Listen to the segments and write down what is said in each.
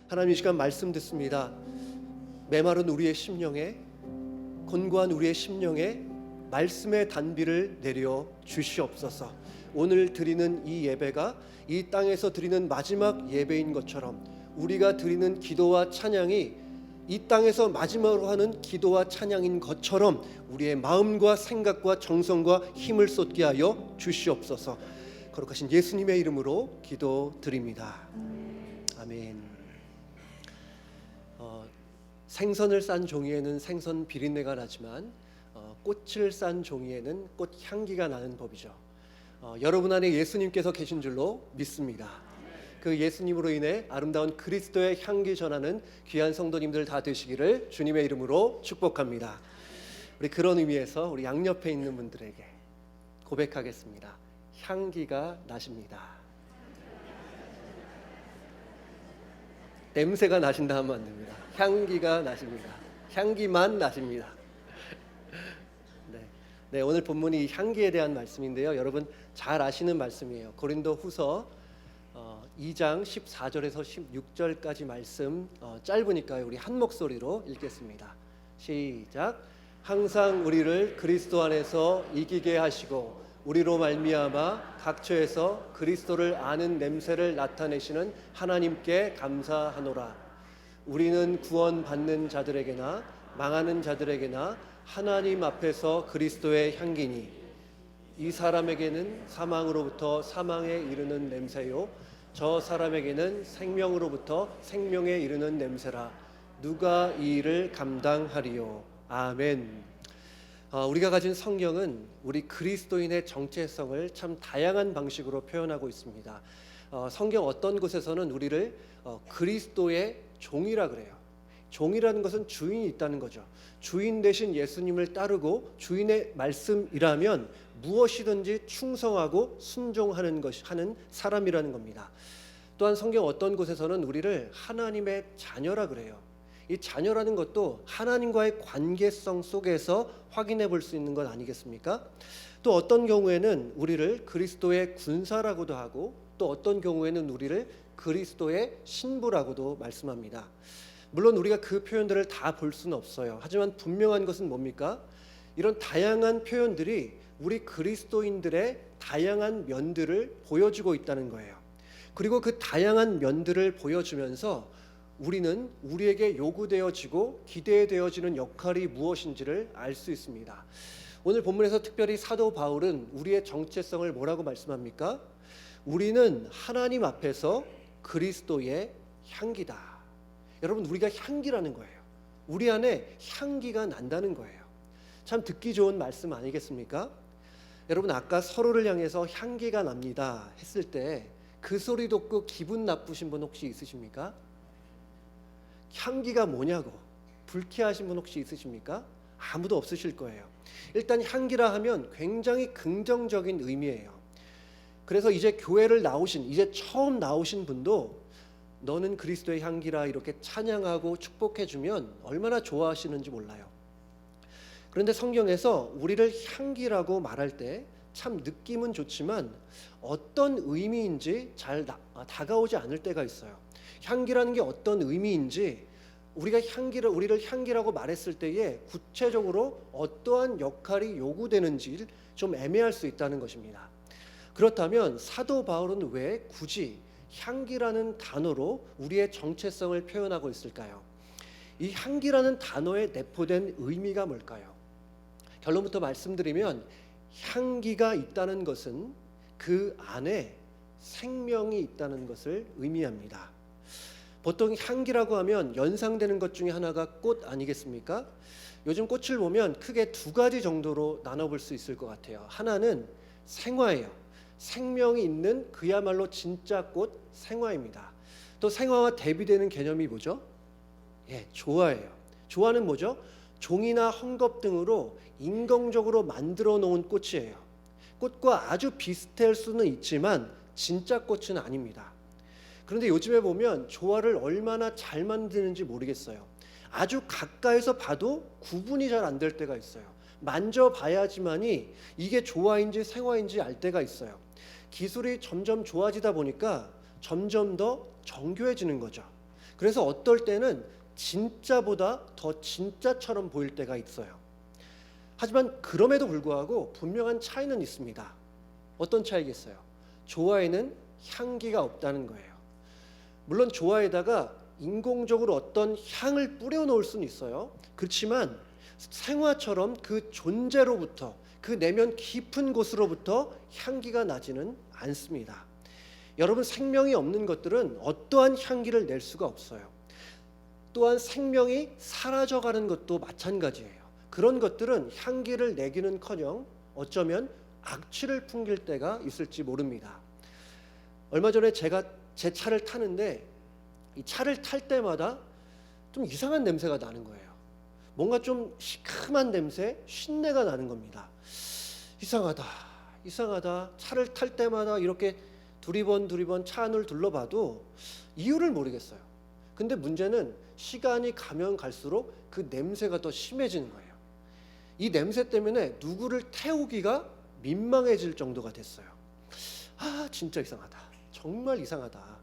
하나님, 이 시간 말씀 듣습니다. 메마른 우리의 심령에, 곤고한 우리의 심령에 말씀의 단비를 내려 주시옵소서. 오늘 드리는 이 예배가 이 땅에서 드리는 마지막 예배인 것처럼 우리가 드리는 기도와 찬양이 이 땅에서 마지막으로 하는 기도와 찬양인 것처럼 우리의 마음과 생각과 정성과 힘을 쏟게 하여 주시옵소서. 거룩하신 예수님의 이름으로 기도드립니다. 아멘. 생선을 싼 종이에는 생선 비린내가 나지만 꽃을 싼 종이에는 꽃 향기가 나는 법이죠. 여러분 안에 예수님께서 계신 줄로 믿습니다. 그 예수님으로 인해 아름다운 그리스도의 향기 전하는 귀한 성도님들 다 되시기를 주님의 이름으로 축복합니다. 우리 그런 의미에서 우리 양옆에 있는 분들에게 고백하겠습니다. 향기가 나십니다. 냄새가 나신다 하면 안 됩니다. 향기가 나십니다. 향기만 나십니다. 네, 오늘 본문이 향기에 대한 말씀인데요. 여러분 잘 아시는 말씀이에요. 고린도후서 2장 14절에서 16절까지 말씀 짧으니까요. 우리 한 목소리로 읽겠습니다. 시작. 항상 우리를 그리스도 안에서 이기게 하시고 우리로 말미암아 각처에서 그리스도를 아는 냄새를 나타내시는 하나님께 감사하노라. 우리는 구원받는 자들에게나 망하는 자들에게나 하나님 앞에서 그리스도의 향기니 이 사람에게는 사망으로부터 사망에 이르는 냄새요 저 사람에게는 생명으로부터 생명에 이르는 냄새라. 누가 이 일을 감당하리요. 아멘. 우리가 가진 성경은 우리 그리스도인의 정체성을 참 다양한 방식으로 표현하고 있습니다. 성경 어떤 곳에서는 우리를 그리스도의 종이라 그래요. 종이라는 것은 주인이 있다는 거죠. 주인 대신 예수님을 따르고 주인의 말씀이라면 무엇이든지 충성하고 순종하는 하는 사람이라는 겁니다. 또한 성경 어떤 곳에서는 우리를 하나님의 자녀라 그래요. 이 자녀라는 것도 하나님과의 관계성 속에서 확인해 볼 수 있는 것 아니겠습니까? 또 어떤 경우에는 우리를 그리스도의 군사라고도 하고 또 어떤 경우에는 우리를 그리스도의 신부라고도 말씀합니다. 물론 우리가 그 표현들을 다 볼 수는 없어요. 하지만 분명한 것은 뭡니까? 이런 다양한 표현들이 우리 그리스도인들의 다양한 면들을 보여주고 있다는 거예요. 그리고 그 다양한 면들을 보여주면서 우리는 우리에게 요구되어지고 기대되어지는 역할이 무엇인지를 알 수 있습니다. 오늘 본문에서 특별히 사도 바울은 우리의 정체성을 뭐라고 말씀합니까? 우리는 하나님 앞에서 그리스도의 향기다. 여러분, 우리가 향기라는 거예요. 우리 안에 향기가 난다는 거예요. 참 듣기 좋은 말씀 아니겠습니까? 여러분, 아까 서로를 향해서 향기가 납니다 했을 때 그 소리 듣고 기분 나쁘신 분 혹시 있으십니까? 향기가 뭐냐고 불쾌하신 분 혹시 있으십니까? 아무도 없으실 거예요. 일단 향기라 하면 굉장히 긍정적인 의미예요. 그래서 이제 교회를 나오신, 이제 처음 나오신 분도 너는 그리스도의 향기라 이렇게 찬양하고 축복해주면 얼마나 좋아하시는지 몰라요. 그런데 성경에서 우리를 향기라고 말할 때 참 느낌은 좋지만 어떤 의미인지 잘 다가오지 않을 때가 있어요. 향기라는 게 어떤 의미인지 우리를 향기라고 말했을 때에 구체적으로 어떠한 역할이 요구되는지 좀 애매할 수 있다는 것입니다. 그렇다면 사도 바울은 왜 굳이 향기라는 단어로 우리의 정체성을 표현하고 있을까요? 이 향기라는 단어에 내포된 의미가 뭘까요? 결론부터 말씀드리면 향기가 있다는 것은 그 안에 생명이 있다는 것을 의미합니다. 보통 향기라고 하면 연상되는 것 중에 하나가 꽃 아니겠습니까? 요즘 꽃을 보면 크게 두 가지 정도로 나눠볼 수 있을 것 같아요. 하나는 생화예요. 생명이 있는 그야말로 진짜 꽃 생화입니다. 또 생화와 대비되는 개념이 뭐죠? 조화예요. 조화는 뭐죠? 종이나 헝겊 등으로 인공적으로 만들어 놓은 꽃이에요. 꽃과 아주 비슷할 수는 있지만 진짜 꽃은 아닙니다. 그런데 요즘에 보면 조화를 얼마나 잘 만드는지 모르겠어요. 아주 가까이서 봐도 구분이 잘 안 될 때가 있어요. 만져봐야지만이 이게 조화인지 생화인지 알 때가 있어요. 기술이 점점 좋아지다 보니까 점점 더 정교해지는 거죠. 그래서 어떨 때는 진짜보다 더 진짜처럼 보일 때가 있어요. 하지만 그럼에도 불구하고 분명한 차이는 있습니다. 어떤 차이겠어요? 조화에는 향기가 없다는 거예요. 물론 조화에다가 인공적으로 어떤 향을 뿌려 놓을 수는 있어요. 그렇지만 생화처럼 그 존재로부터, 그 내면 깊은 곳으로부터 향기가 나지는 않습니다. 여러분, 생명이 없는 것들은 어떠한 향기를 낼 수가 없어요. 또한 생명이 사라져가는 것도 마찬가지예요. 그런 것들은 향기를 내기는커녕 어쩌면 악취를 풍길 때가 있을지 모릅니다. 얼마 전에 제가 제 차를 타는데 이 차를 탈 때마다 좀 이상한 냄새가 나는 거예요. 뭔가 좀 시큼한 냄새, 쉰내가 나는 겁니다. 이상하다. 차를 탈 때마다 이렇게 두리번 차 안을 둘러봐도 이유를 모르겠어요. 근데 문제는 시간이 가면 갈수록 그 냄새가 더 심해지는 거예요. 이 냄새 때문에 누구를 태우기가 민망해질 정도가 됐어요. 진짜 이상하다. 정말 이상하다.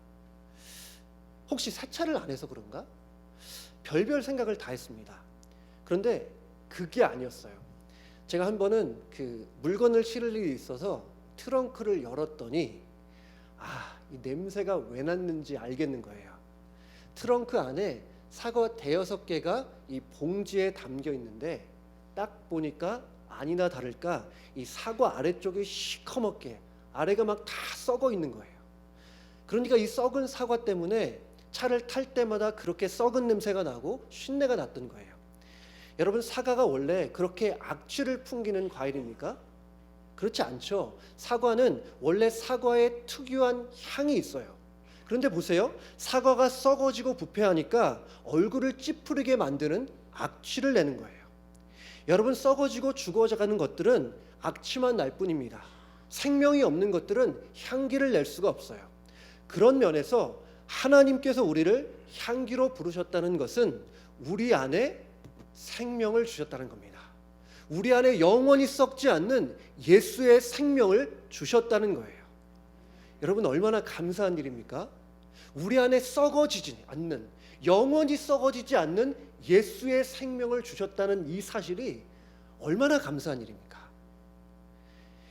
혹시 세차를 안 해서 그런가? 별별 생각을 다 했습니다. 그런데 그게 아니었어요. 제가 한 번은 그 물건을 실을 일이 있어서 트렁크를 열었더니 이 냄새가 왜 났는지 알겠는 거예요. 트렁크 안에 사과 대여섯 개가 이 봉지에 담겨 있는데 딱 보니까 아니나 다를까 이 사과 아래쪽이 시커멓게 아래가 막 다 썩어 있는 거예요. 그러니까 이 썩은 사과 때문에 차를 탈 때마다 그렇게 썩은 냄새가 나고 쉰내가 났던 거예요. 여러분, 사과가 원래 그렇게 악취를 풍기는 과일입니까? 그렇지 않죠. 사과는 원래 사과의 특유한 향이 있어요. 그런데 보세요. 사과가 썩어지고 부패하니까 얼굴을 찌푸리게 만드는 악취를 내는 거예요. 여러분, 썩어지고 죽어가는 것들은 악취만 날 뿐입니다. 생명이 없는 것들은 향기를 낼 수가 없어요. 그런 면에서 하나님께서 우리를 향기로 부르셨다는 것은 우리 안에 생명을 주셨다는 겁니다. 우리 안에 영원히 썩지 않는 예수의 생명을 주셨다는 거예요. 여러분, 얼마나 감사한 일입니까? 우리 안에 썩어지지 않는, 영원히 썩어지지 않는 예수의 생명을 주셨다는 이 사실이 얼마나 감사한 일입니까?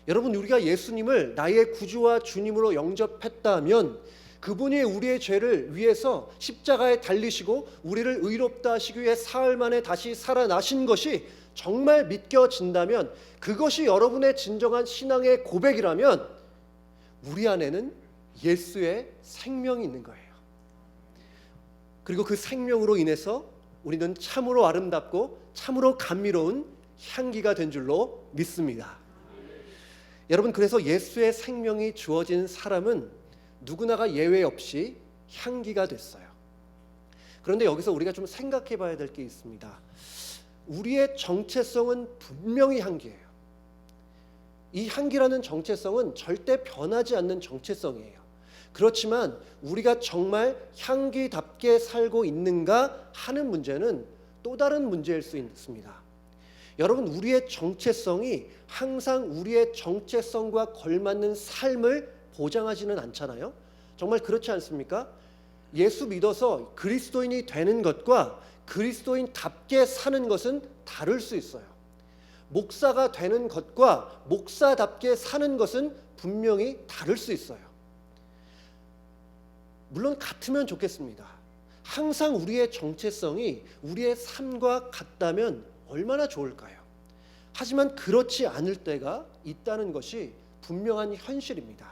여러분, 우리가 예수님을 나의 구주와 주님으로 영접했다면 그분이 우리의 죄를 위해서 십자가에 달리시고 우리를 의롭다 하시기 위해 사흘 만에 다시 살아나신 것이 정말 믿겨진다면, 그것이 여러분의 진정한 신앙의 고백이라면 우리 안에는 예수의 생명이 있는 거예요. 그리고 그 생명으로 인해서 우리는 참으로 아름답고 참으로 감미로운 향기가 된 줄로 믿습니다. 여러분, 그래서 예수의 생명이 주어진 사람은 누구나가 예외 없이 향기가 됐어요. 그런데 여기서 우리가 좀 생각해 봐야 될 게 있습니다. 우리의 정체성은 분명히 향기예요. 이 향기라는 정체성은 절대 변하지 않는 정체성이에요. 그렇지만 우리가 정말 향기답게 살고 있는가 하는 문제는 또 다른 문제일 수 있습니다. 여러분, 우리의 정체성이 항상 우리의 정체성과 걸맞는 삶을 보장하지는 않잖아요. 정말 그렇지 않습니까? 예수 믿어서 그리스도인이 되는 것과 그리스도인답게 사는 것은 다를 수 있어요. 목사가 되는 것과 목사답게 사는 것은 분명히 다를 수 있어요. 물론 같으면 좋겠습니다. 항상 우리의 정체성이 우리의 삶과 같다면 얼마나 좋을까요? 하지만 그렇지 않을 때가 있다는 것이 분명한 현실입니다.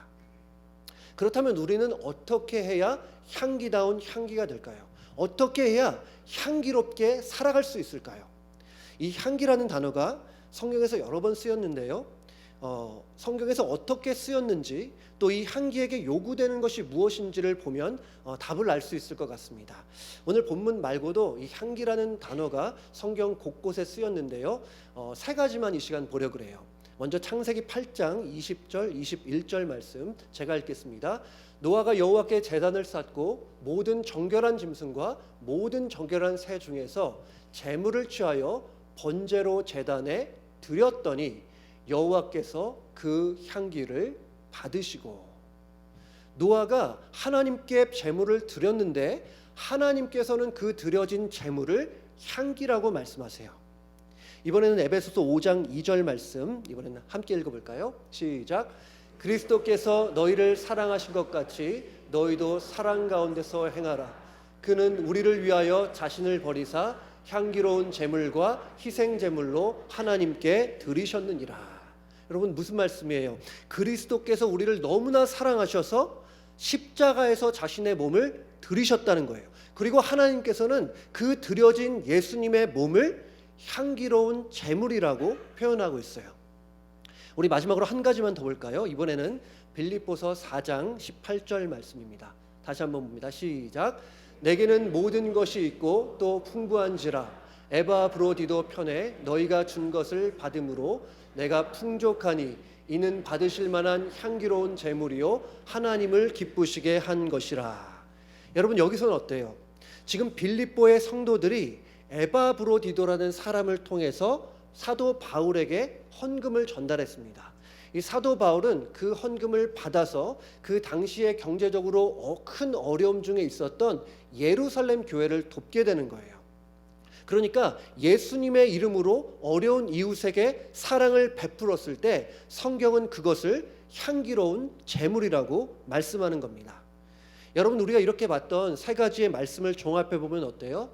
그렇다면 우리는 어떻게 해야 향기다운 향기가 될까요? 어떻게 해야 향기롭게 살아갈 수 있을까요? 이 향기라는 단어가 성경에서 여러 번 쓰였는데요. 성경에서 어떻게 쓰였는지, 또 이 향기에게 요구되는 것이 무엇인지를 보면 답을 알 수 있을 것 같습니다. 오늘 본문 말고도 이 향기라는 단어가 성경 곳곳에 쓰였는데요. 세 가지만 이 시간 보려 그래요. 먼저 창세기 8장 20절 21절 말씀 제가 읽겠습니다. 노아가 여호와께 제단을 쌓고 모든 정결한 짐승과 모든 정결한 새 중에서 제물을 취하여 번제로 제단에 드렸더니 여호와께서 그 향기를 받으시고. 노아가 하나님께 제물을 드렸는데 하나님께서는 그 드려진 제물을 향기라고 말씀하세요. 이번에는 에베소서 5장 2절 말씀, 이번에는 함께 읽어볼까요? 시작. 그리스도께서 너희를 사랑하신 것 같이 너희도 사랑 가운데서 행하라. 그는 우리를 위하여 자신을 버리사 향기로운 제물과 희생 제물로 하나님께 드리셨느니라. 여러분, 무슨 말씀이에요? 그리스도께서 우리를 너무나 사랑하셔서 십자가에서 자신의 몸을 드리셨다는 거예요. 그리고 하나님께서는 그 드려진 예수님의 몸을 향기로운 제물이라고 표현하고 있어요. 우리 마지막으로 한 가지만 더 볼까요? 이번에는 빌립보서 4장 18절 말씀입니다. 다시 한번 봅니다. 시작. 내게는 모든 것이 있고 또 풍부한지라 에바브로디도 편에 너희가 준 것을 받음으로 내가 풍족하니 이는 받으실 만한 향기로운 제물이요 하나님을 기쁘시게 한 것이라. 여러분, 여기서는 어때요? 지금 빌립보의 성도들이 에바브로디도라는 사람을 통해서 사도 바울에게 헌금을 전달했습니다. 이 사도 바울은 그 헌금을 받아서 그 당시에 경제적으로 큰 어려움 중에 있었던 예루살렘 교회를 돕게 되는 거예요. 그러니까 예수님의 이름으로 어려운 이웃에게 사랑을 베풀었을 때 성경은 그것을 향기로운 제물이라고 말씀하는 겁니다. 여러분, 우리가 이렇게 봤던 세 가지의 말씀을 종합해 보면 어때요?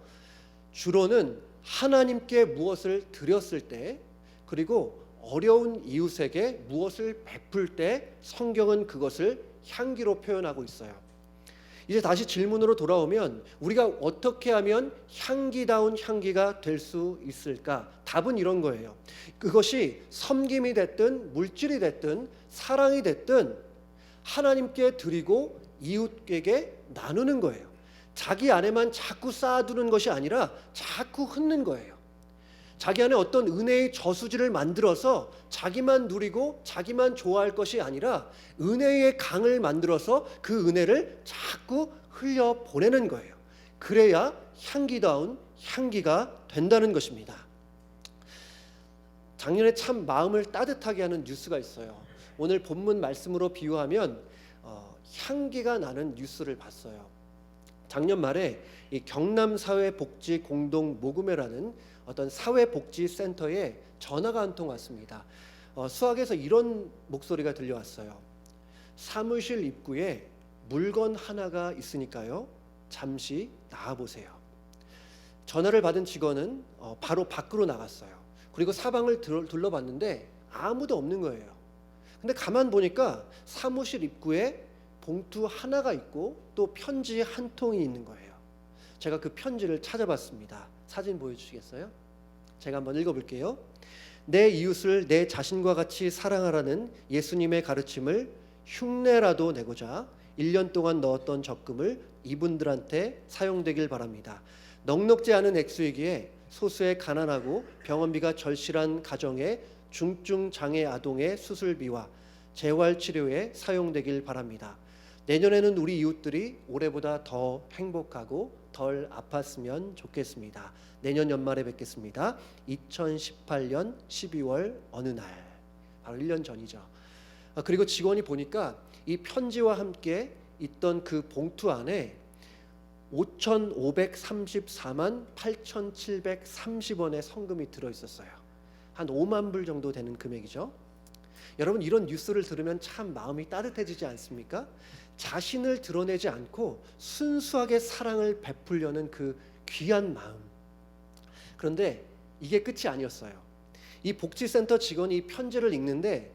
주로는 하나님께 무엇을 드렸을 때, 그리고 어려운 이웃에게 무엇을 베풀 때 성경은 그것을 향기로 표현하고 있어요. 이제 다시 질문으로 돌아오면 우리가 어떻게 하면 향기다운 향기가 될 수 있을까? 답은 이런 거예요. 그것이 섬김이 됐든 물질이 됐든 사랑이 됐든 하나님께 드리고 이웃에게 나누는 거예요. 자기 안에만 자꾸 쌓아두는 것이 아니라 자꾸 흩는 거예요. 자기 안에 어떤 은혜의 저수지를 만들어서 자기만 누리고 자기만 좋아할 것이 아니라 은혜의 강을 만들어서 그 은혜를 자꾸 흘려 보내는 거예요. 그래야 향기다운 향기가 된다는 것입니다. 작년에 참 마음을 따뜻하게 하는 뉴스가 있어요. 오늘 본문 말씀으로 비유하면 향기가 나는 뉴스를 봤어요. 작년 말에 이 경남사회복지공동모금회라는 어떤 사회복지센터에 전화가 한 통 왔습니다. 수학에서 이런 목소리가 들려왔어요. 사무실 입구에 물건 하나가 있으니까요, 잠시 나와보세요. 전화를 받은 직원은 바로 밖으로 나갔어요. 그리고 사방을 둘러봤는데 아무도 없는 거예요. 근데 가만 보니까 사무실 입구에 봉투 하나가 있고 또 편지 한 통이 있는 거예요. 제가 그 편지를 찾아봤습니다. 사진 보여주시겠어요? 제가 한번 읽어볼게요. 내 이웃을 내 자신과 같이 사랑하라는 예수님의 가르침을 흉내라도 내고자 1년 동안 넣었던 적금을 이분들한테 사용되길 바랍니다. 넉넉지 않은 액수이기에 소수의 가난하고 병원비가 절실한 가정의 중증 장애 아동의 수술비와 재활치료에 사용되길 바랍니다. 내년에는 우리 이웃들이 올해보다 더 행복하고 덜 아팠으면 좋겠습니다. 내년 연말에 뵙겠습니다. 2018년 12월 어느 날, 바로 1년 전이죠. 그리고 직원이 보니까 이 편지와 함께 있던 그 봉투 안에 5,534만 8,730원의 성금이 들어있었어요. 한 5만 불 정도 되는 금액이죠. 여러분, 이런 뉴스를 들으면 참 마음이 따뜻해지지 않습니까? 자신을 드러내지 않고 순수하게 사랑을 베풀려는 그 귀한 마음. 그런데 이게 끝이 아니었어요. 이 복지센터 직원이 이 편지를 읽는데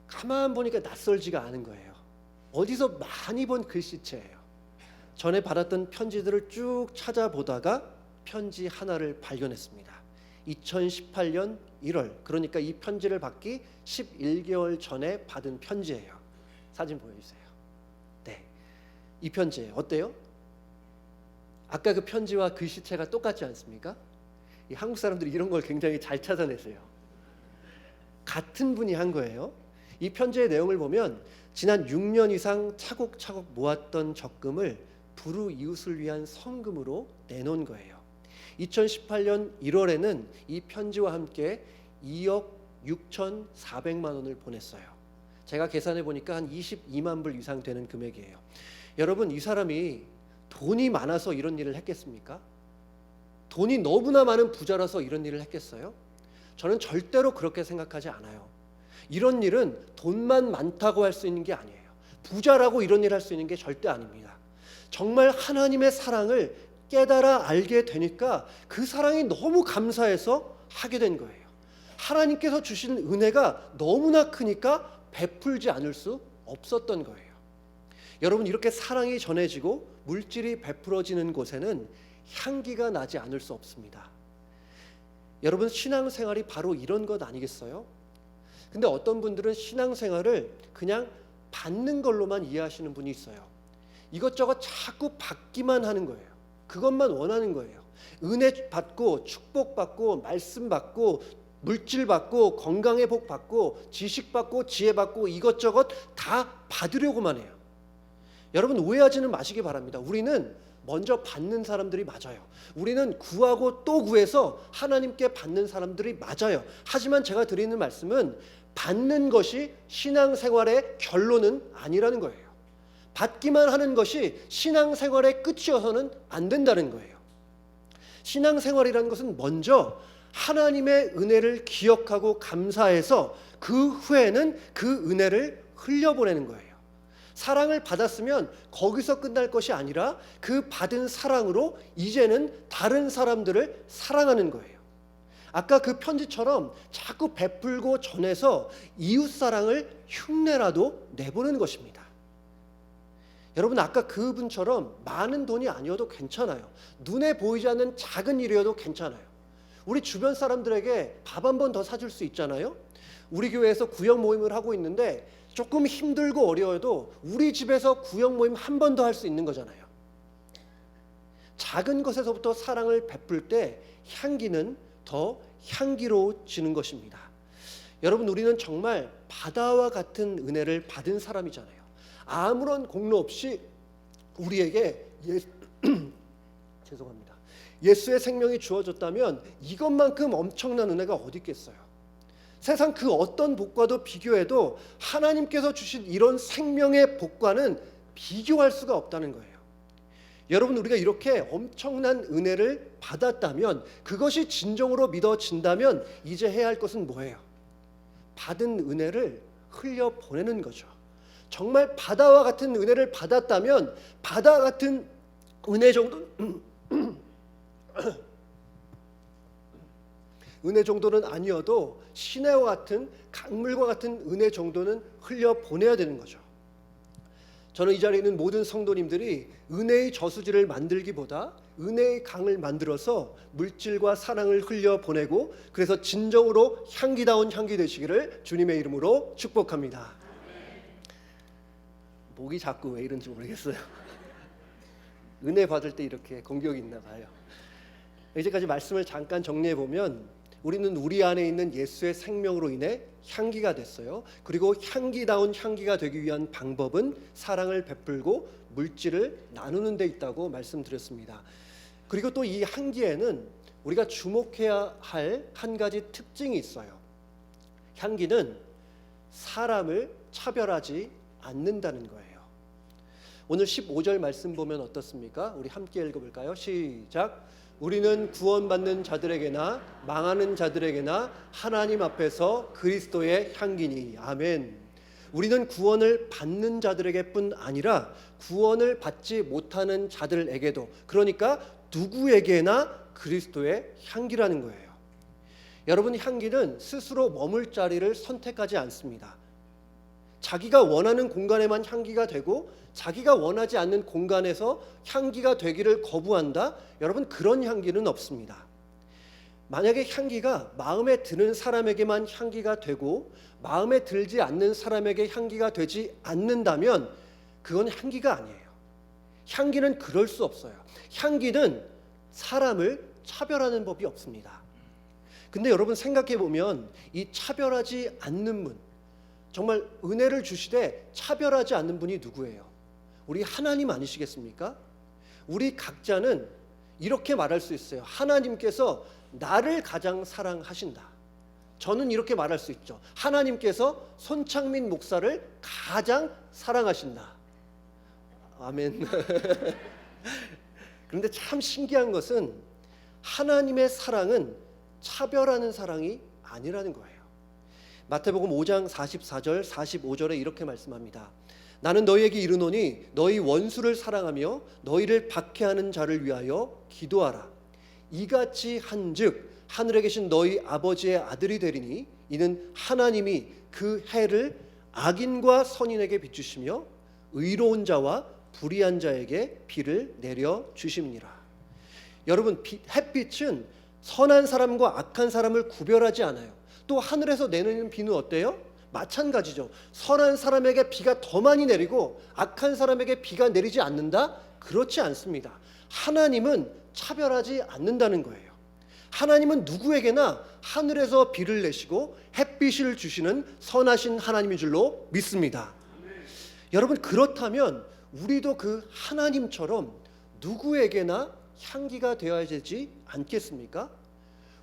가만 보니까 낯설지가 않은 거예요. 어디서 많이 본 글씨체예요. 전에 받았던 편지들을 쭉 찾아보다가 편지 하나를 발견했습니다. 2018년 1월, 그러니까 이 편지를 받기 11개월 전에 받은 편지예요. 사진 보여주세요. 네, 이 편지예요. 어때요? 아까 그 편지와 글씨체가 똑같지 않습니까? 이 한국 사람들이 이런 걸 굉장히 잘 찾아내세요. 같은 분이 한 거예요. 이 편지의 내용을 보면 지난 6년 이상 차곡차곡 모았던 적금을 불우이웃을 위한 성금으로 내놓은 거예요. 2018년 1월에는 이 편지와 함께 2억 6,400만 원을 보냈어요. 제가 계산해 보니까 한 22만 불 이상 되는 금액이에요. 여러분, 이 사람이 돈이 많아서 이런 일을 했겠습니까? 돈이 너무나 많은 부자라서 이런 일을 했겠어요? 저는 절대로 그렇게 생각하지 않아요. 이런 일은 돈만 많다고 할 수 있는 게 아니에요. 부자라고 이런 일 할 수 있는 게 절대 아닙니다. 정말 하나님의 사랑을 깨달아 알게 되니까 그 사랑이 너무 감사해서 하게 된 거예요. 하나님께서 주신 은혜가 너무나 크니까 베풀지 않을 수 없었던 거예요. 여러분, 이렇게 사랑이 전해지고 물질이 베풀어지는 곳에는 향기가 나지 않을 수 없습니다. 여러분, 신앙생활이 바로 이런 것 아니겠어요? 근데 어떤 분들은 신앙생활을 그냥 받는 걸로만 이해하시는 분이 있어요. 이것저것 자꾸 받기만 하는 거예요. 그것만 원하는 거예요. 은혜 받고 축복 받고 말씀 받고 물질 받고 건강의 복 받고 지식 받고 지혜 받고 이것저것 다 받으려고만 해요. 여러분, 오해하지는 마시기 바랍니다. 우리는 먼저 받는 사람들이 맞아요. 우리는 구하고 또 구해서 하나님께 받는 사람들이 맞아요. 하지만 제가 드리는 말씀은 받는 것이 신앙생활의 결론은 아니라는 거예요. 받기만 하는 것이 신앙생활의 끝이어서는 안 된다는 거예요. 신앙생활이라는 것은 먼저 하나님의 은혜를 기억하고 감사해서 그 후에는 그 은혜를 흘려보내는 거예요. 사랑을 받았으면 거기서 끝날 것이 아니라 그 받은 사랑으로 이제는 다른 사람들을 사랑하는 거예요. 아까 그 편지처럼 자꾸 베풀고 전해서 이웃사랑을 흉내라도 내보는 것입니다. 여러분, 아까 그분처럼 많은 돈이 아니어도 괜찮아요. 눈에 보이지 않는 작은 일이어도 괜찮아요. 우리 주변 사람들에게 밥 한 번 더 사줄 수 있잖아요. 우리 교회에서 구역 모임을 하고 있는데 조금 힘들고 어려워도 우리 집에서 구역 모임 한 번 더 할 수 있는 거잖아요. 작은 것에서부터 사랑을 베풀 때 향기는 더 향기로워지는 것입니다. 여러분, 우리는 정말 바다와 같은 은혜를 받은 사람이잖아요. 아무런 공로 없이 우리에게 죄송합니다. 예수의 생명이 주어졌다면 이것만큼 엄청난 은혜가 어디 있겠어요? 세상 그 어떤 복과도 비교해도 하나님께서 주신 이런 생명의 복과는 비교할 수가 없다는 거예요. 여러분, 우리가 이렇게 엄청난 은혜를 받았다면, 그것이 진정으로 믿어진다면 이제 해야 할 것은 뭐예요? 받은 은혜를 흘려보내는 거죠. 정말 바다와 같은 은혜를 받았다면 바다 같은 은혜 정도는 아니어도 시내와 같은 강물과 같은 은혜 정도는 흘려보내야 되는 거죠. 저는 이 자리에 있는 모든 성도님들이 은혜의 저수지를 만들기보다 은혜의 강을 만들어서 물질과 사랑을 흘려보내고 그래서 진정으로 향기다운 향기 되시기를 주님의 이름으로 축복합니다. 목이 자꾸 왜 이런지 모르겠어요. 은혜 받을 때 이렇게 공격이 있나 봐요. 이제까지 말씀을 잠깐 정리해 보면 우리는 우리 안에 있는 예수의 생명으로 인해 향기가 됐어요. 그리고 향기다운 향기가 되기 위한 방법은 사랑을 베풀고 물질을 나누는 데 있다고 말씀드렸습니다. 그리고 또 이 향기에는 우리가 주목해야 할 한 가지 특징이 있어요. 향기는 사람을 차별하지 않는다는 거예요. 오늘 15절 말씀 보면 어떻습니까? 우리 함께 읽어볼까요? 시작. 우리는 구원받는 자들에게나 망하는 자들에게나 하나님 앞에서 그리스도의 향기니. 아멘. 우리는 구원을 받는 자들에게뿐 아니라 구원을 받지 못하는 자들에게도, 그러니까 누구에게나 그리스도의 향기라는 거예요. 여러분, 향기는 스스로 머물 자리를 선택하지 않습니다. 자기가 원하는 공간에만 향기가 되고 자기가 원하지 않는 공간에서 향기가 되기를 거부한다? 여러분, 그런 향기는 없습니다. 만약에 향기가 마음에 드는 사람에게만 향기가 되고 마음에 들지 않는 사람에게 향기가 되지 않는다면 그건 향기가 아니에요. 향기는 그럴 수 없어요. 향기는 사람을 차별하는 법이 없습니다. 근데 여러분, 생각해 보면 이 차별하지 않는 분, 정말 은혜를 주시되 차별하지 않는 분이 누구예요? 우리 하나님 아니시겠습니까? 우리 각자는 이렇게 말할 수 있어요. 하나님께서 나를 가장 사랑하신다. 저는 이렇게 말할 수 있죠. 하나님께서 손창민 목사를 가장 사랑하신다. 아멘. 그런데 참 신기한 것은 하나님의 사랑은 차별하는 사랑이 아니라는 거예요. 마태복음 5장 44절 45절에 이렇게 말씀합니다. 나는 너희에게 이르노니 너희 원수를 사랑하며 너희를 박해하는 자를 위하여 기도하라. 이같이 한즉 하늘에 계신 너희 아버지의 아들이 되리니 이는 하나님이 그 해를 악인과 선인에게 비추시며 의로운 자와 불의한 자에게 비를 내려 주심이니라. 여러분, 햇빛은 선한 사람과 악한 사람을 구별하지 않아요. 또 하늘에서 내리는 비는 어때요? 마찬가지죠. 선한 사람에게 비가 더 많이 내리고 악한 사람에게 비가 내리지 않는다? 그렇지 않습니다. 하나님은 차별하지 않는다는 거예요. 하나님은 누구에게나 하늘에서 비를 내시고 햇빛을 주시는 선하신 하나님인 줄로 믿습니다. 여러분, 그렇다면 우리도 그 하나님처럼 누구에게나 향기가 되어야 되지 않겠습니까?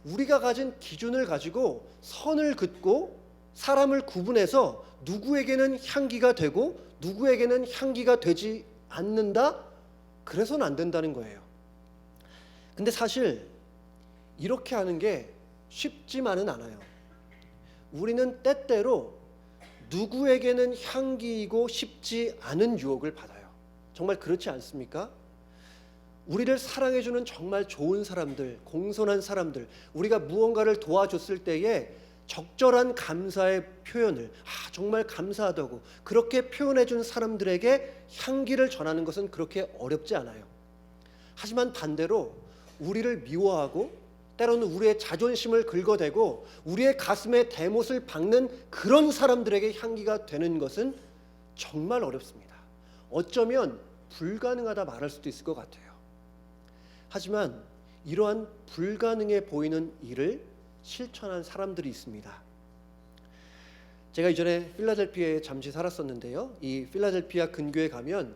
우리가 가진 기준을 가지고 선을 긋고 사람을 구분해서 누구에게는 향기가 되고 누구에게는 향기가 되지 않는다? 그래서는 안 된다는 거예요. 근데 사실 이렇게 하는 게 쉽지만은 않아요. 우리는 때때로 누구에게는 향기이고 쉽지 않은 유혹을 받아요. 정말 그렇지 않습니까? 우리를 사랑해주는 정말 좋은 사람들, 공손한 사람들, 우리가 무언가를 도와줬을 때에 적절한 감사의 표현을 정말 감사하다고 그렇게 표현해준 사람들에게 향기를 전하는 것은 그렇게 어렵지 않아요. 하지만 반대로 우리를 미워하고 때로는 우리의 자존심을 긁어대고 우리의 가슴에 대못을 박는 그런 사람들에게 향기가 되는 것은 정말 어렵습니다. 어쩌면 불가능하다 말할 수도 있을 것 같아요. 하지만 이러한 불가능해 보이는 일을 실천한 사람들이 있습니다. 제가 이전에 필라델피아에 잠시 살았었는데요. 이 필라델피아 근교에 가면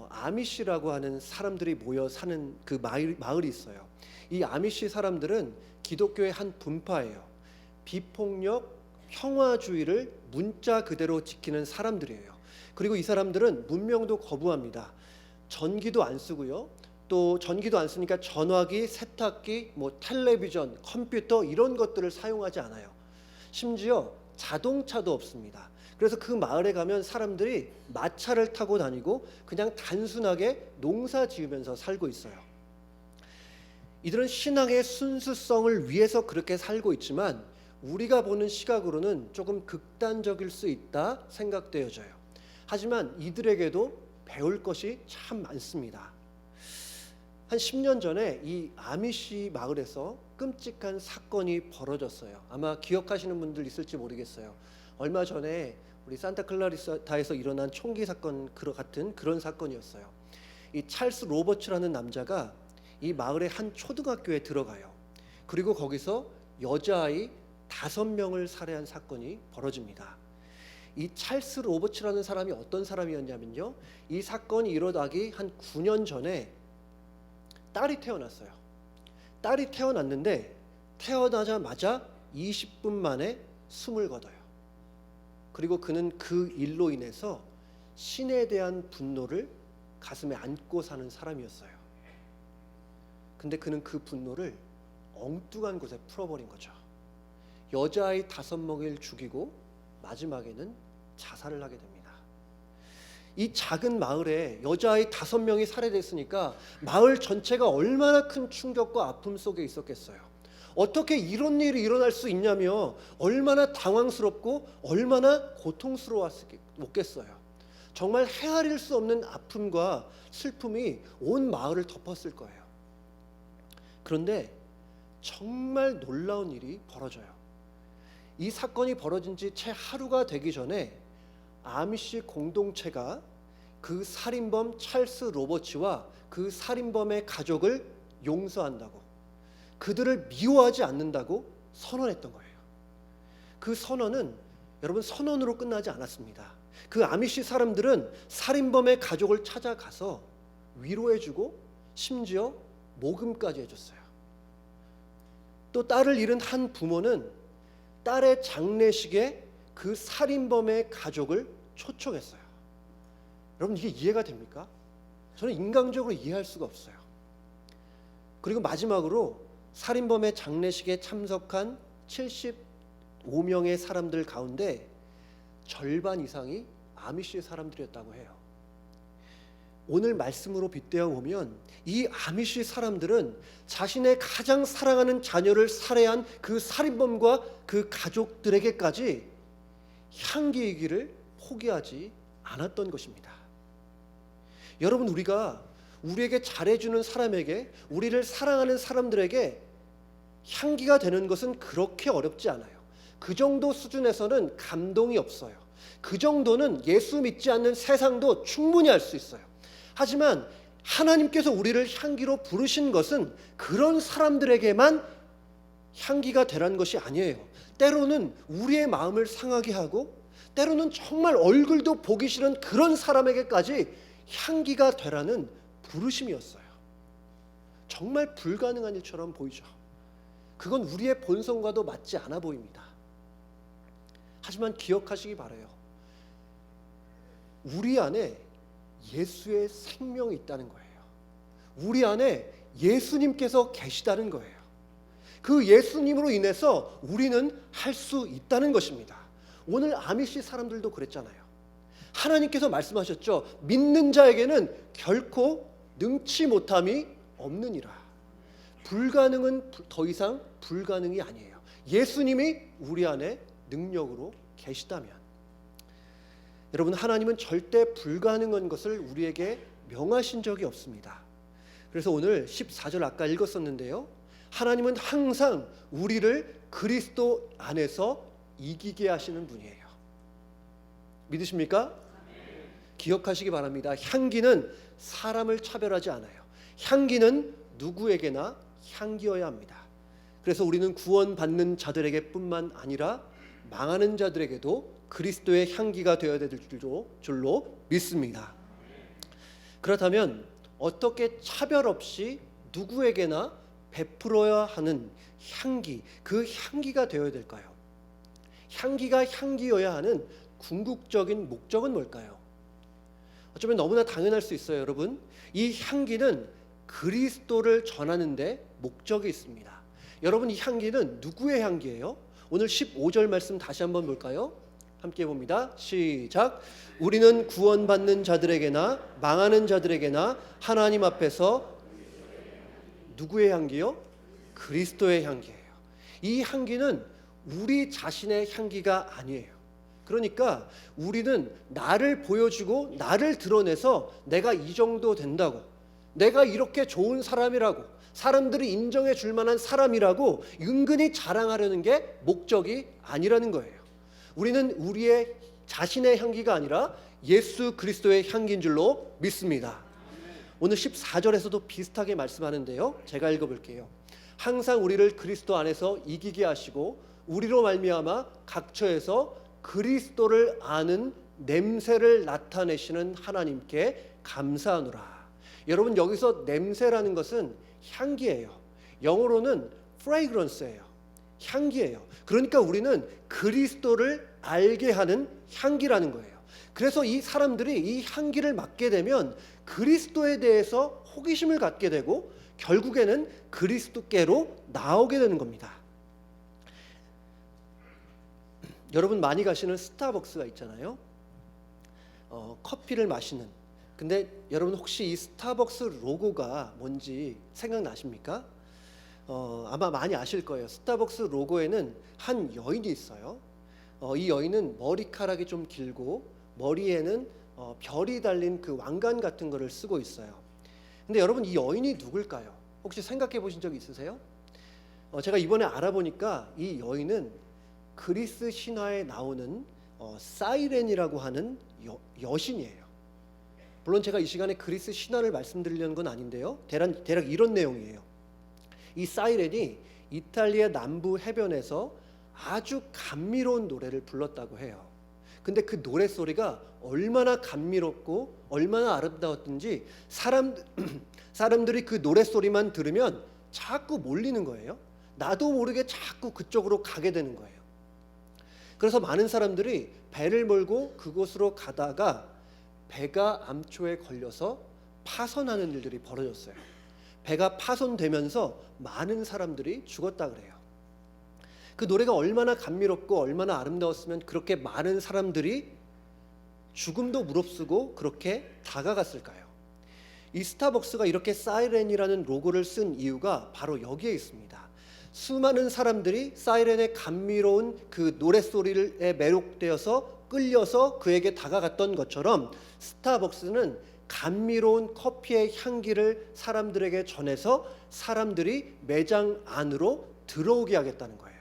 아미시라고 하는 사람들이 모여 사는 그 마을이 있어요. 이 아미시 사람들은 기독교의 한 분파예요. 비폭력, 평화주의를 문자 그대로 지키는 사람들이에요. 그리고 이 사람들은 문명도 거부합니다. 전기도 안 쓰고요. 또 전기도 안 쓰니까 전화기, 세탁기, 텔레비전, 컴퓨터 이런 것들을 사용하지 않아요. 심지어 자동차도 없습니다. 그래서 그 마을에 가면 사람들이 마차를 타고 다니고 그냥 단순하게 농사 지으면서 살고 있어요. 이들은 신앙의 순수성을 위해서 그렇게 살고 있지만 우리가 보는 시각으로는 조금 극단적일 수 있다 생각되어져요. 하지만 이들에게도 배울 것이 참 많습니다. 한 10년 전에 이 아미시 마을에서 끔찍한 사건이 벌어졌어요. 아마 기억하시는 분들 있을지 모르겠어요. 얼마 전에 우리 산타클라리타에서 일어난 총기 사건 같은 그런 사건이었어요. 이 찰스 로버츠라는 남자가 이 마을의 한 초등학교에 들어가요. 그리고 거기서 여자아이 5명을 살해한 사건이 벌어집니다. 이 찰스 로버츠라는 사람이 어떤 사람이었냐면요. 이 사건이 일어나기 한 9년 전에 딸이 태어났어요. 딸이 태어났는데 태어나자마자 20분 만에 숨을 거둬요. 그리고 그는 그 일로 인해서 신에 대한 분노를 가슴에 안고 사는 사람이었어요. 근데 그는 그 분노를 엉뚱한 곳에 풀어버린 거죠. 여자아이 5명을 죽이고 마지막에는 자살을 하게 됩니다. 이 작은 마을에 여자아이 5명이 살해됐으니까 마을 전체가 얼마나 큰 충격과 아픔 속에 있었겠어요. 어떻게 이런 일이 일어날 수 있냐며 얼마나 당황스럽고 얼마나 고통스러웠겠어요. 정말 헤아릴 수 없는 아픔과 슬픔이 온 마을을 덮었을 거예요. 그런데 정말 놀라운 일이 벌어져요. 이 사건이 벌어진 지 채 하루가 되기 전에 아미시 공동체가 그 살인범 찰스 로버츠와 그 살인범의 가족을 용서한다고, 그들을 미워하지 않는다고 선언했던 거예요. 그 선언은 여러분 선언으로 끝나지 않았습니다. 그 아미시 사람들은 살인범의 가족을 찾아가서 위로해주고 심지어 모금까지 해줬어요. 또 딸을 잃은 한 부모는 딸의 장례식에 그 살인범의 가족을 초청했어요. 여러분, 이게 이해가 됩니까? 저는 인간적으로 이해할 수가 없어요. 그리고 마지막으로 살인범의 장례식에 참석한 75명의 사람들 가운데 절반 이상이 아미시 사람들이었다고 해요. 오늘 말씀으로 빗대어 보면 이 아미시 사람들은 자신의 가장 사랑하는 자녀를 살해한 그 살인범과 그 가족들에게까지 향기이기를 포기하지 않았던 것입니다. 여러분, 우리가 우리에게 잘해주는 사람에게, 우리를 사랑하는 사람들에게 향기가 되는 것은 그렇게 어렵지 않아요. 그 정도 수준에서는 감동이 없어요. 그 정도는 예수 믿지 않는 세상도 충분히 할 수 있어요. 하지만 하나님께서 우리를 향기로 부르신 것은 그런 사람들에게만 향기가 되라는 것이 아니에요. 때로는 우리의 마음을 상하게 하고, 때로는 정말 얼굴도 보기 싫은 그런 사람에게까지 향기가 되라는 부르심이었어요. 정말 불가능한 일처럼 보이죠. 그건 우리의 본성과도 맞지 않아 보입니다. 하지만 기억하시기 바라요. 우리 안에 예수의 생명이 있다는 거예요. 우리 안에 예수님께서 계시다는 거예요. 그 예수님으로 인해서 우리는 할 수 있다는 것입니다. 오늘 아미시 사람들도 그랬잖아요. 하나님께서 말씀하셨죠. 믿는 자에게는 결코 능치 못함이 없느니라. 불가능은 더 이상 불가능이 아니에요. 예수님이 우리 안에 능력으로 계시다면. 여러분, 하나님은 절대 불가능한 것을 우리에게 명하신 적이 없습니다. 그래서 오늘 14절 아까 읽었었는데요. 하나님은 항상 우리를 그리스도 안에서 이기게 하시는 분이에요. 믿으십니까? 기억하시기 바랍니다. 향기는 사람을 차별하지 않아요. 향기는 누구에게나 향기여야 합니다. 그래서 우리는 구원받는 자들에게 뿐만 아니라 망하는 자들에게도 그리스도의 향기가 되어야 될 줄로 믿습니다. 그렇다면 어떻게 차별 없이 누구에게나 베풀어야 하는 향기, 그 향기가 되어야 될까요? 향기가 향기여야 하는 궁극적인 목적은 뭘까요? 어쩌면 너무나 당연할 수 있어요, 여러분. 이 향기는 그리스도를 전하는 데 목적이 있습니다. 여러분, 이 향기는 누구의 향기예요? 오늘 15절 말씀 다시 한번 볼까요? 함께 봅니다. 시작. 우리는 구원받는 자들에게나 망하는 자들에게나 하나님 앞에서 누구의 향기요? 그리스도의 향기예요. 이 향기는 우리 자신의 향기가 아니에요. 그러니까 우리는 나를 보여주고 나를 드러내서 내가 이 정도 된다고, 내가 이렇게 좋은 사람이라고, 사람들이 인정해 줄 만한 사람이라고 은근히 자랑하려는 게 목적이 아니라는 거예요. 우리는 우리의 자신의 향기가 아니라 예수 그리스도의 향기인 줄로 믿습니다. 오늘 14절에서도 비슷하게 말씀하는데요. 제가 읽어볼게요. 항상 우리를 그리스도 안에서 이기게 하시고 우리로 말미암아 각처에서 그리스도를 아는 냄새를 나타내시는 하나님께 감사하노라. 여러분, 여기서 냄새라는 것은 향기예요. 영어로는 fragrance예요. 향기예요. 그러니까 우리는 그리스도를 알게 하는 향기라는 거예요. 그래서 이 사람들이 이 향기를 맡게 되면 그리스도에 대해서 호기심을 갖게 되고 결국에는 그리스도께로 나오게 되는 겁니다. 여러분 많이 가시는 스타벅스가 있잖아요. 커피를 마시는. 근데 여러분 혹시 이 스타벅스 로고가 뭔지 생각나십니까? 아마 많이 아실 거예요. 스타벅스 로고에는 한 여인이 있어요. 이 여인은 머리카락이 좀 길고 머리에는 별이 달린 그 왕관 같은 거를 쓰고 있어요. 근데 여러분, 이 여인이 누굴까요? 혹시 생각해 보신 적 있으세요? 제가 이번에 알아보니까 이 여인은 그리스 신화에 나오는 사이렌이라고 하는 여신이에요. 물론 제가 이 시간에 그리스 신화를 말씀드리려는 건 아닌데요. 대략 이런 내용이에요. 이 사이렌이 이탈리아 남부 해변에서 아주 감미로운 노래를 불렀다고 해요. 근데 그 노래소리가 얼마나 감미롭고 얼마나 아름다웠든지 사람들이 그 노래소리만 들으면 자꾸 몰리는 거예요. 나도 모르게 자꾸 그쪽으로 가게 되는 거예요. 그래서 많은 사람들이 배를 몰고 그곳으로 가다가 배가 암초에 걸려서 파손하는 일들이 벌어졌어요. 배가 파손되면서 많은 사람들이 죽었다 그래요. 그 노래가 얼마나 감미롭고 얼마나 아름다웠으면 그렇게 많은 사람들이 죽음도 무릅쓰고 그렇게 다가갔을까요? 이 스타벅스가 이렇게 사이렌이라는 로고를 쓴 이유가 바로 여기에 있습니다. 수많은 사람들이 사이렌의 감미로운 그 노랫소리에 매혹되어서 끌려서 그에게 다가갔던 것처럼 스타벅스는 감미로운 커피의 향기를 사람들에게 전해서 사람들이 매장 안으로 들어오게 하겠다는 거예요.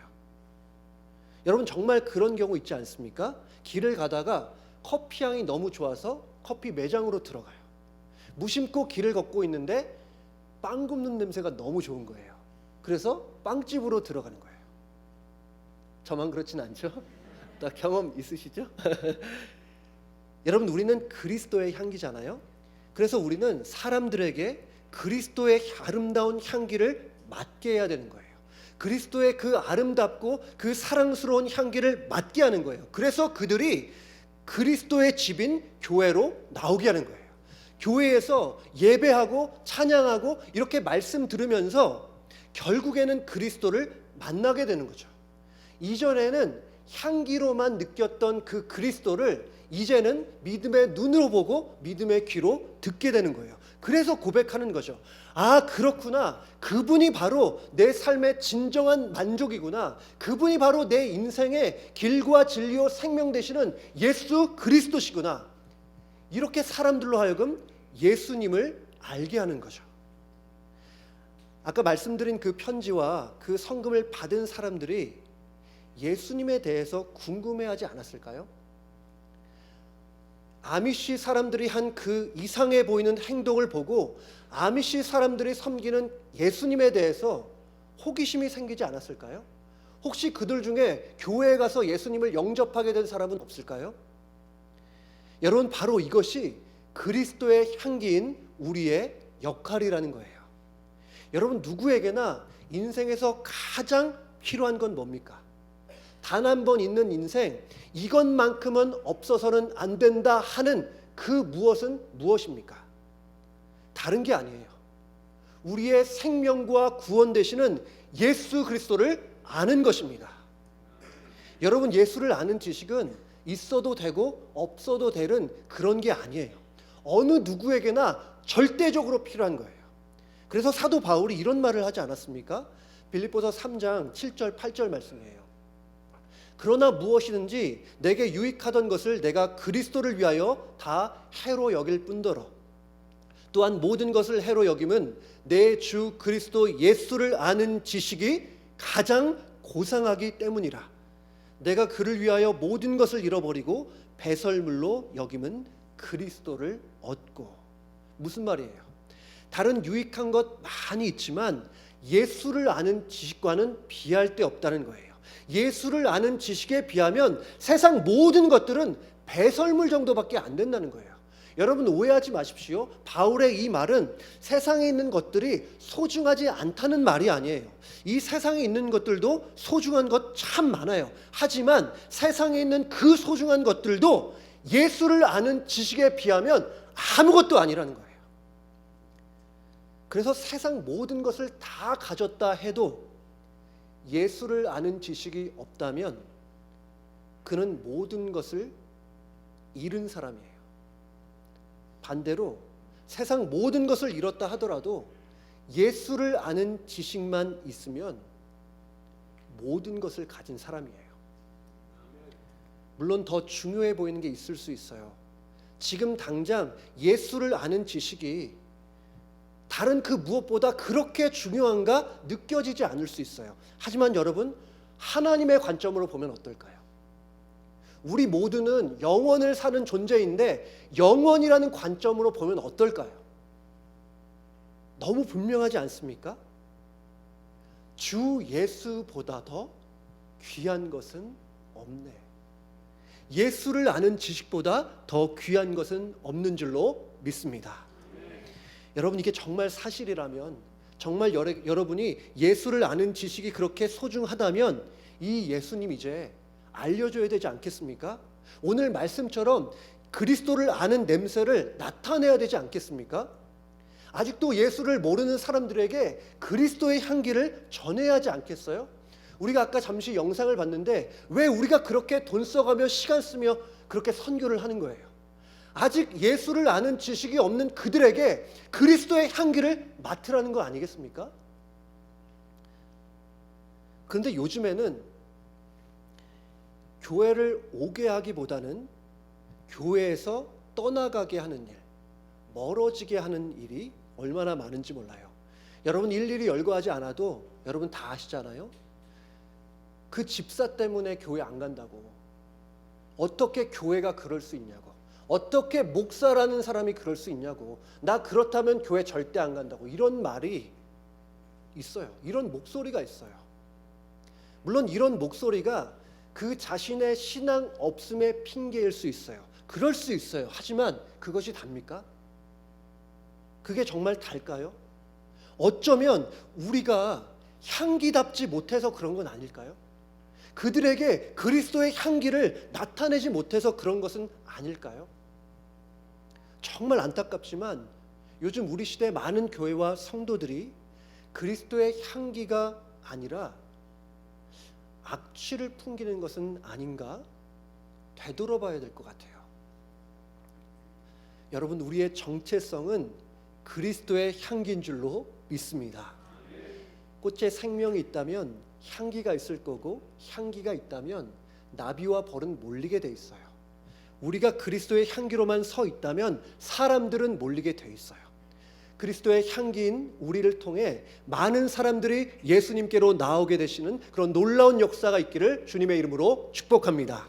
여러분 정말 그런 경우 있지 않습니까? 길을 가다가 커피 향이 너무 좋아서 커피 매장으로 들어가요. 무심코 길을 걷고 있는데 빵 굽는 냄새가 너무 좋은 거예요. 그래서 빵집으로 들어가는 거예요. 저만 그렇진 않죠? 다 경험 있으시죠? 여러분 우리는 그리스도의 향기잖아요. 그래서 우리는 사람들에게 그리스도의 아름다운 향기를 맡게 해야 되는 거예요. 그리스도의 그 아름답고 그 사랑스러운 향기를 맡게 하는 거예요. 그래서 그들이 그리스도의 집인 교회로 나오게 하는 거예요. 교회에서 예배하고 찬양하고 이렇게 말씀 들으면서 결국에는 그리스도를 만나게 되는 거죠. 이전에는 향기로만 느꼈던 그 그리스도를 이제는 믿음의 눈으로 보고 믿음의 귀로 듣게 되는 거예요. 그래서 고백하는 거죠. 아, 그렇구나. 그분이 바로 내 삶의 진정한 만족이구나. 그분이 바로 내 인생의 길과 진리요 생명 되시는 예수 그리스도시구나. 이렇게 사람들로 하여금 예수님을 알게 하는 거죠. 아까 말씀드린 그 편지와 그 성금을 받은 사람들이 예수님에 대해서 궁금해하지 않았을까요? 아미시 사람들이 한 그 이상해 보이는 행동을 보고 아미시 사람들이 섬기는 예수님에 대해서 호기심이 생기지 않았을까요? 혹시 그들 중에 교회에 가서 예수님을 영접하게 된 사람은 없을까요? 여러분 바로 이것이 그리스도의 향기인 우리의 역할이라는 거예요. 여러분 누구에게나 인생에서 가장 필요한 건 뭡니까? 단 한 번 있는 인생, 이것만큼은 없어서는 안 된다 하는 그 무엇은 무엇입니까? 다른 게 아니에요. 우리의 생명과 구원 되시는 예수 그리스도를 아는 것입니다. 여러분 예수를 아는 지식은 있어도 되고 없어도 되는 그런 게 아니에요. 어느 누구에게나 절대적으로 필요한 거예요. 그래서 사도 바울이 이런 말을 하지 않았습니까? 빌립보서 3장 7절 8절 말씀이에요. 그러나 무엇이든지 내게 유익하던 것을 내가 그리스도를 위하여 다 해로 여길 뿐더러 또한 모든 것을 해로 여김은 내 주 그리스도 예수를 아는 지식이 가장 고상하기 때문이라. 내가 그를 위하여 모든 것을 잃어버리고 배설물로 여김은 그리스도를 얻고. 무슨 말이에요? 다른 유익한 것 많이 있지만 예수를 아는 지식과는 비할 데 없다는 거예요. 예수를 아는 지식에 비하면 세상 모든 것들은 배설물 정도밖에 안 된다는 거예요. 여러분 오해하지 마십시오. 바울의 이 말은 세상에 있는 것들이 소중하지 않다는 말이 아니에요. 이 세상에 있는 것들도 소중한 것 참 많아요. 하지만 세상에 있는 그 소중한 것들도 예수를 아는 지식에 비하면 아무것도 아니라는 거예요. 그래서 세상 모든 것을 다 가졌다 해도 예수를 아는 지식이 없다면 그는 모든 것을 잃은 사람이에요. 반대로 세상 모든 것을 잃었다 하더라도 예수를 아는 지식만 있으면 모든 것을 가진 사람이에요. 물론 더 중요해 보이는 게 있을 수 있어요. 지금 당장 예수를 아는 지식이 다른 그 무엇보다 그렇게 중요한가 느껴지지 않을 수 있어요. 하지만 여러분 하나님의 관점으로 보면 어떨까요? 우리 모두는 영원을 사는 존재인데 영원이라는 관점으로 보면 어떨까요? 너무 분명하지 않습니까? 주 예수보다 더 귀한 것은 없네. 예수를 아는 지식보다 더 귀한 것은 없는 줄로 믿습니다. 여러분 이게 정말 사실이라면, 정말 여러분이 예수를 아는 지식이 그렇게 소중하다면 이 예수님 이제 알려줘야 되지 않겠습니까? 오늘 말씀처럼 그리스도를 아는 냄새를 나타내야 되지 않겠습니까? 아직도 예수를 모르는 사람들에게 그리스도의 향기를 전해야 하지 않겠어요? 우리가 아까 잠시 영상을 봤는데 왜 우리가 그렇게 돈 써가며 시간 쓰며 그렇게 선교를 하는 거예요? 아직 예수를 아는 지식이 없는 그들에게 그리스도의 향기를 맡으라는 거 아니겠습니까? 그런데 요즘에는 교회를 오게 하기보다는 교회에서 떠나가게 하는 일, 멀어지게 하는 일이 얼마나 많은지 몰라요. 여러분 일일이 열거하지 않아도 여러분 다 아시잖아요. 그 집사 때문에 교회 안 간다고. 어떻게 교회가 그럴 수 있냐고. 어떻게 목사라는 사람이 그럴 수 있냐고. 나 그렇다면 교회 절대 안 간다고. 이런 말이 있어요. 이런 목소리가 있어요. 물론 이런 목소리가 그 자신의 신앙 없음의 핑계일 수 있어요. 그럴 수 있어요. 하지만 그것이 답니까? 그게 정말 달까요? 어쩌면 우리가 향기답지 못해서 그런 건 아닐까요? 그들에게 그리스도의 향기를 나타내지 못해서 그런 것은 아닐까요? 정말 안타깝지만 요즘 우리 시대 많은 교회와 성도들이 그리스도의 향기가 아니라 악취를 풍기는 것은 아닌가 되돌아봐야 될 것 같아요. 여러분, 우리의 정체성은 그리스도의 향기인 줄로 믿습니다. 꽃에 생명이 있다면 향기가 있을 거고, 향기가 있다면 나비와 벌은 몰리게 돼 있어요. 우리가 그리스도의 향기로만 서 있다면 사람들은 몰리게 돼 있어요. 그리스도의 향기인 우리를 통해 많은 사람들이 예수님께로 나오게 되시는 그런 놀라운 역사가 있기를 주님의 이름으로 축복합니다.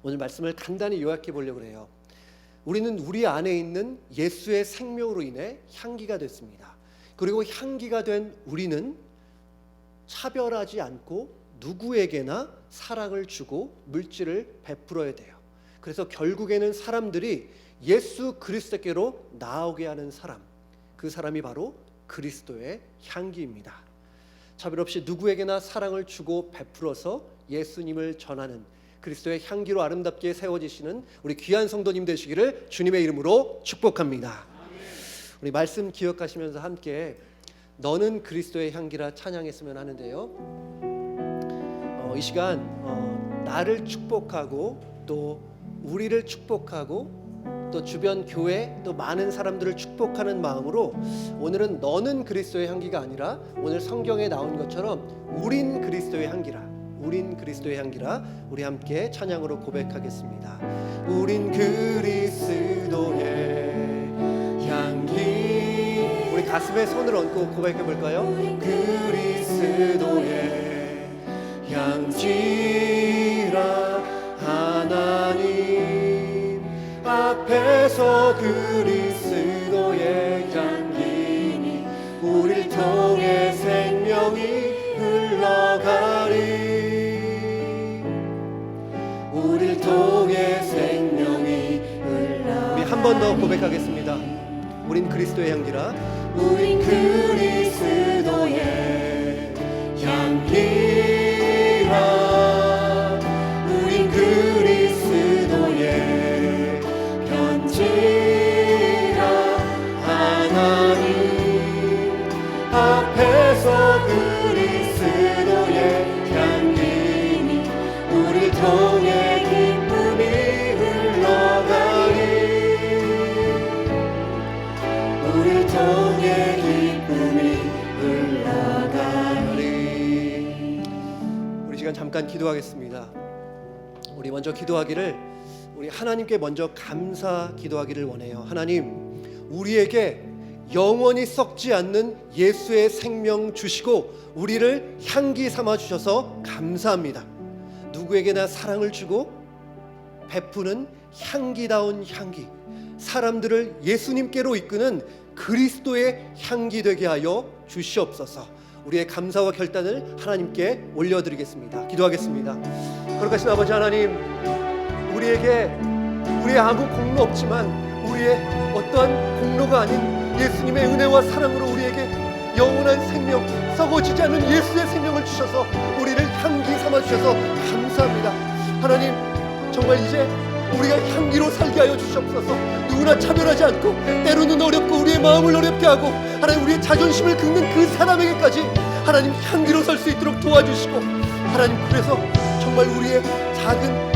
오늘 말씀을 간단히 요약해 보려고 해요. 우리는 우리 안에 있는 예수의 생명으로 인해 향기가 됐습니다. 그리고 향기가 된 우리는 차별하지 않고 누구에게나 사랑을 주고 물질을 베풀어야 돼요. 그래서 결국에는 사람들이 예수 그리스도께로 나오게 하는 사람, 그 사람이 바로 그리스도의 향기입니다. 차별 없이 누구에게나 사랑을 주고 베풀어서 예수님을 전하는 그리스도의 향기로 아름답게 세워지시는 우리 귀한 성도님 되시기를 주님의 이름으로 축복합니다. 우리 말씀 기억하시면서 함께 너는 그리스도의 향기라 찬양했으면 하는데요. 이 시간 나를 축복하고 또 우리를 축복하고 또 주변 교회 또 많은 사람들을 축복하는 마음으로 오늘은 너는 그리스도의 향기가 아니라 오늘 성경에 나온 것처럼 우린 그리스도의 향기라, 우린 그리스도의 향기라 우리 함께 찬양으로 고백하겠습니다. 우린 그리스도의 향기. 우리 가슴에 손을 얹고 고백해 볼까요? 그리스도의 향기라 하나님 앞에서 그리스도의 향기니 우릴 통해 생명이 흘러가리. 우릴 통해 생명이 흘러가리. 우리 한 번 더 고백하겠습니다. 우린 그리스도의 향기라. 우린 그리스도의 향기라. 우린 그리스도의 편지라. 하나님 앞에서 그리스도의 향기니 우릴 통해 기쁨이 흘러가리. 우릴 통해 기쁨이 흘러가리. 우리 시간 잠깐 기도하겠습니다. 우리 먼저 기도하기를, 우리 하나님께 먼저 감사 기도하기를 원해요. 하나님, 우리에게 영원히 썩지 않는 예수의 생명 주시고 우리를 향기 삼아 주셔서 감사합니다. 누구에게나 사랑을 주고 베푸는 향기다운 향기, 사람들을 예수님께로 이끄는 그리스도의 향기 되게 하여 주시옵소서. 우리의 감사와 결단을 하나님께 올려드리겠습니다. 기도하겠습니다. 거룩하신 아버지 하나님, 우리에게 우리의 아무 공로 없지만 우리의 어떠한 공로가 아닌 예수님의 은혜와 사랑으로 우리에게 영원한 생명, 썩어지지 않는 예수의 생명을 주셔서 우리를 향기 삼아 주셔서 감사합니다. 하나님, 정말 이제 우리가 향기로 살게 하여 주시옵소서. 누구나 차별하지 않고 때로는 어렵고 우리의 마음을 어렵게 하고 하나님 우리의 자존심을 긁는 그 사람에게까지 하나님 향기로 살 수 있도록 도와주시고 하나님 그래서 정말 우리의 작은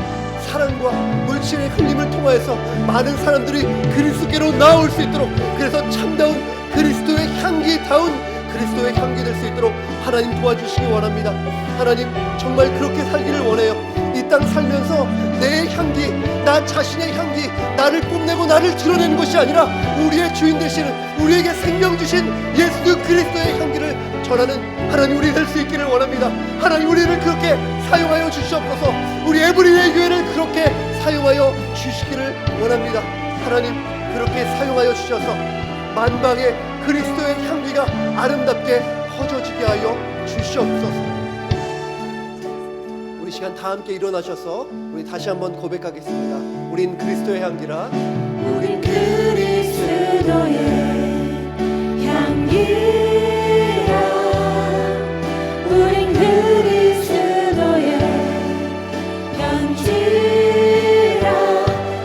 사랑과 물질의 흘림을 통하여서 많은 사람들이 그리스도께로 나올 수 있도록 그래서 참다운 그리스도의 향기다운 그리스도의 향기 될 수 있도록 하나님 도와주시기 원합니다. 하나님 정말 그렇게 살기를 원해요. 이 땅 살면서 내 향기, 나 자신의 향기, 나를 뽐내고 나를 드러내는 것이 아니라 우리의 주인 되시는 우리에게 생명 주신 예수 그리스도의 향기를 전하는 하나님 우리 될 수 있기를 원합니다. 하나님 우리를 그렇게 사용하여 주시옵소서. 우리 에브리데이 교회를 그렇게 사용하여 주시기를 원합니다. 하나님 그렇게 사용하여 주셔서 만방에 그리스도의 향기가 아름답게 퍼져지게 하여 주시옵소서. 우리 시간 다 함께 일어나셔서 우리 다시 한번 고백하겠습니다. 우린 그리스도의 향기라. 우린 그리스도의 향기라. 우린 그리스도의 편지라.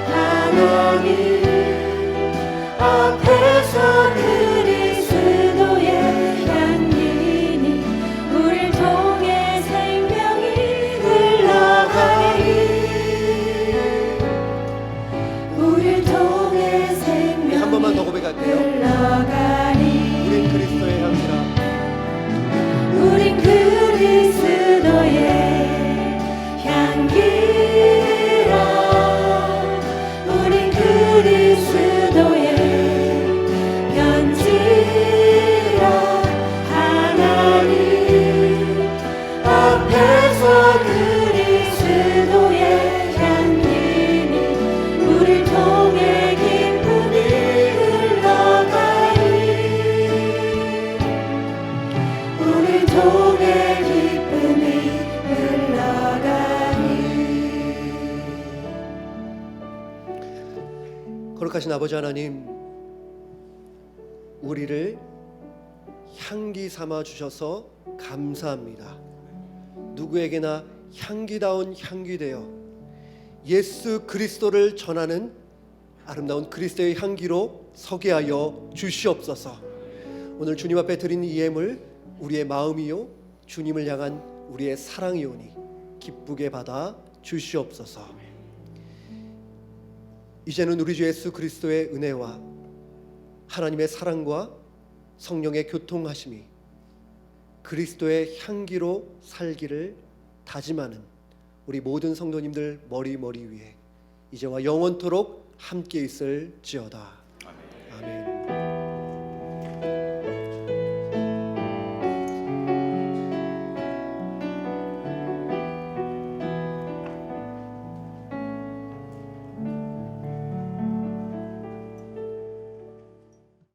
하나님 앞에서 그리스도의 향기니 우릴 통해 생명이 흘러가리. 우릴 통해 생명이 한 번만 더 고백할게요. 흘러가리. 우린 그리스도의 향기라. 우린 그리스도의 향기라. 우린 그리스도의 편지라. 하나님 앞에서 그리스도의 향기니 우릴 통해 기쁨이 흘러가리. 우릴 통해 기쁨이 흘러가리. 거룩하신 아버지 하나님, 우리를 향기 삼아 주셔서 감사합니다. 누구에게나 향기다운 향기 되어 예수 그리스도를 전하는 아름다운 그리스도의 향기로 서게 하여 주시옵소서. 오늘 주님 앞에 드린 이 예물 우리의 마음이요 주님을 향한 우리의 사랑이오니 기쁘게 받아 주시옵소서. 이제는 우리 주 예수 그리스도의 은혜와 하나님의 사랑과 성령의 교통하심이 그리스도의 향기로 살기를 다짐하는 우리 모든 성도님들 머리 위에 이제와 영원토록 함께 있을지어다.